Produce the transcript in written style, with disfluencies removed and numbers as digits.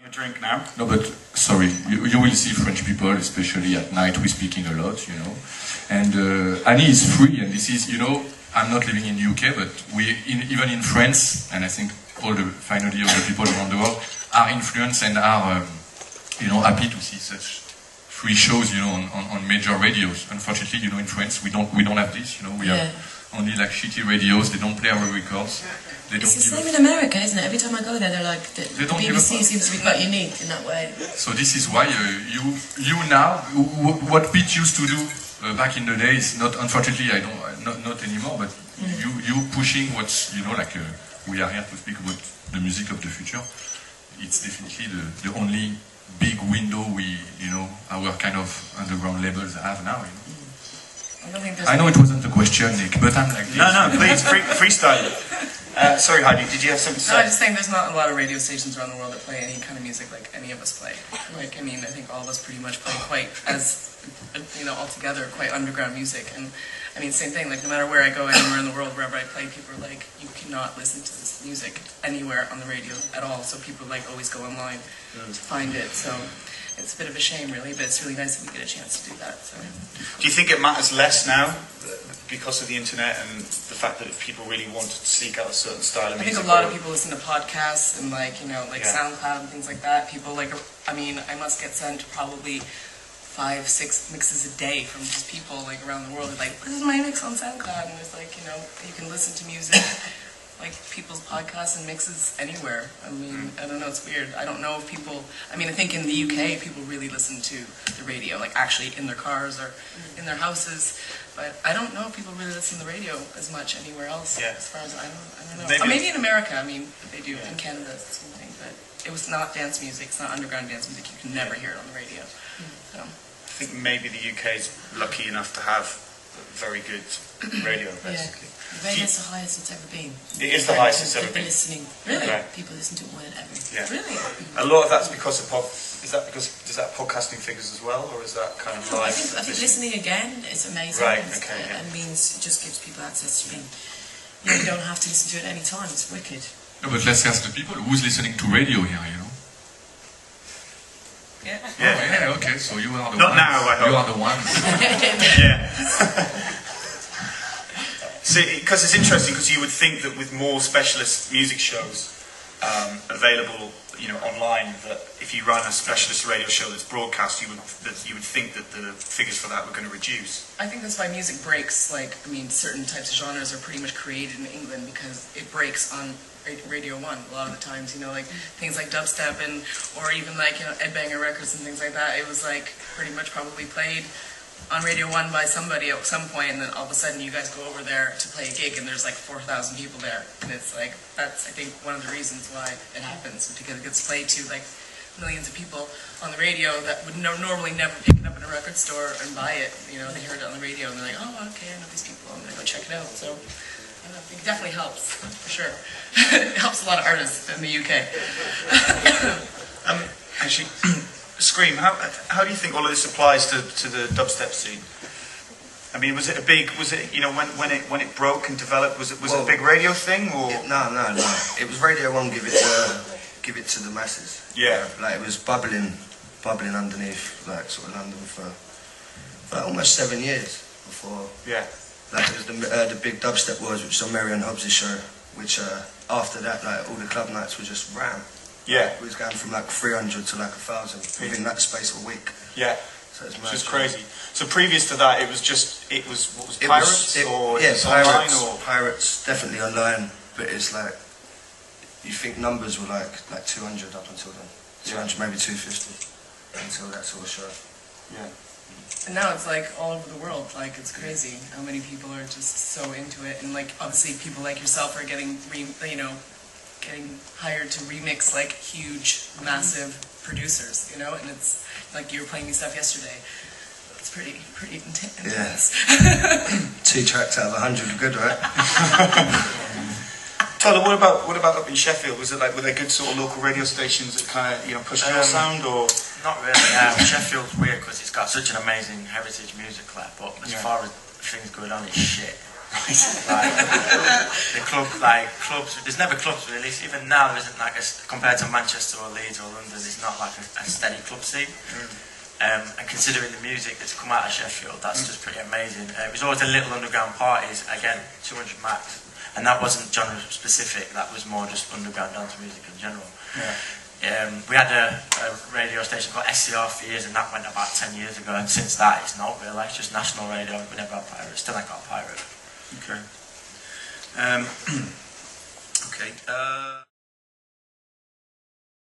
A drink now? No, but sorry, you will see French people, especially at night, we're speaking a lot, you know. And Annie is free, and this is, you know, I'm not living in the UK, but even in France, and I think finally all the people around the world are influenced and are, you know, happy to see such free shows, you know, on major radios. Unfortunately, you know, in France we don't have this, you know. We have only like shitty radios. They don't play our records. It's the same in America, isn't it? Every time I go there, they're like, the BBC seems to be quite unique in that way. So this is why you now, what Pete used to do back in the days, unfortunately, not anymore, but you pushing what's, you know, like we are here to speak about the music of the future. It's definitely the only big window our kind of underground labels have now, you know. I know it wasn't a question, Nick, but I'm like this. No, please, freestyle. Sorry, Heidi, did you have something to say? No, I just think there's not a lot of radio stations around the world that play any kind of music like any of us play. Like, I mean, I think all of us pretty much play quite as, you know, altogether, quite underground music. And, I mean, same thing, like, no matter where I go, anywhere in the world, wherever I play, people are like, you cannot listen to this music anywhere on the radio at all. So people, like, always go online to find it. So it's a bit of a shame, really, but it's really nice that we get a chance to do that. So. Do you think it matters less now because of the internet and the fact that people really want to seek out a certain style of music? I think a lot of people listen to podcasts and, like, you know, like SoundCloud and things like that. People, like, I mean, I must get sent probably 5-6 mixes a day from just people, like, around the world. They're like, this is my mix on SoundCloud, and it's like, you know, you can listen to music, like, people's podcasts and mixes anywhere. I mean, I don't know, it's weird. I don't know if people, I mean, I think in the UK, people really listen to the radio, like, actually in their cars or in their houses. But I don't know if people really listen to the radio as much anywhere else, as far as I don't know. Maybe in America, I mean, they do. In Canada, it's something, but it was not dance music. It's not underground dance music. You can never hear it on the radio. So. I think maybe the UK is lucky enough to have very good radio, basically. The radio's the highest it's ever been. It is the highest it's ever been. Listening. Really? Right. People listen to it more than ever. Yeah. Really? A lot of that's because of is that because, does that podcasting figures as well, or is that kind of live? I think listening again is amazing. Right, It means it just gives people access to being, you know, you don't have to listen to it any time. It's wicked. No, but let's ask the people who's listening to radio here, you know. Yeah. Okay, so you are the Not ones. now, I hope. You are the ones. Yeah. See, because it's interesting, because you would think that with more specialist music shows available, you know, online, that if you run a specialist radio show that's broadcast, you would think that the figures for that were going to reduce. I think that's why music breaks. Like, I mean, certain types of genres are pretty much created in England because it breaks on Radio 1 a lot of the times, you know, like things like dubstep or even like, you know, Ed Banger Records and things like that. It was like pretty much probably played on Radio 1 by somebody at some point, and then all of a sudden you guys go over there to play a gig and there's like 4,000 people there, and it's like, that's I think one of the reasons why it happens, because it gets played to like millions of people on the radio that would normally never pick it up in a record store and buy it. You know, they heard it on the radio and they're like, oh, okay, I know these people, I'm gonna go check it out. So I think it definitely helps, for sure. It helps a lot of artists in the UK. Actually, Skream, how do you think all of this applies to the dubstep scene? I mean, was it you know, when it broke and developed, was it a big radio thing, or? No. It was Radio 1, give it to the masses. Yeah. Like, it was bubbling underneath, like, sort of London for almost 7 years before. Yeah. Like, it was the big dubstep wars, which was on Mary and Hobbs' show, which after that, like, all the club nights were just ram. Yeah. It was going from like 300 to like 1,000 within that space of a week. Yeah. So it's which is crazy. So previous to that, it was Pirates or Pirates, online, or Pirates, definitely online, but it's like, you think numbers were like 200 up until then, 200 maybe 250 until that sort of show. Yeah. And now it's like all over the world. Like, it's crazy how many people are just so into it, and like obviously people like yourself are getting getting hired to remix like huge, massive producers, you know, and it's like you were playing me stuff yesterday. It's pretty intense. Yeah. 2 tracks out of 100 are good, right? Toddla, what about up in Sheffield? Were there good sort of local radio stations that kind of, you know, pushed your sound, or? Not really. Sheffield's weird because it's got such an amazing heritage music lab, but as far as things going on, it's shit. Like, the clubs, there's never clubs really. Even now there isn't like compared to Manchester or Leeds or London, there's not like a steady club scene. And considering the music that's come out of Sheffield, that's just pretty amazing. It was always the little underground parties, again, 200 max. And that wasn't genre specific, that was more just underground dance music in general. We had a radio station called SCR for years, and that went about 10 years ago, and since that it's not really, it's just national radio. We never had pirate, still ain't got a pirate. Okay. Okay.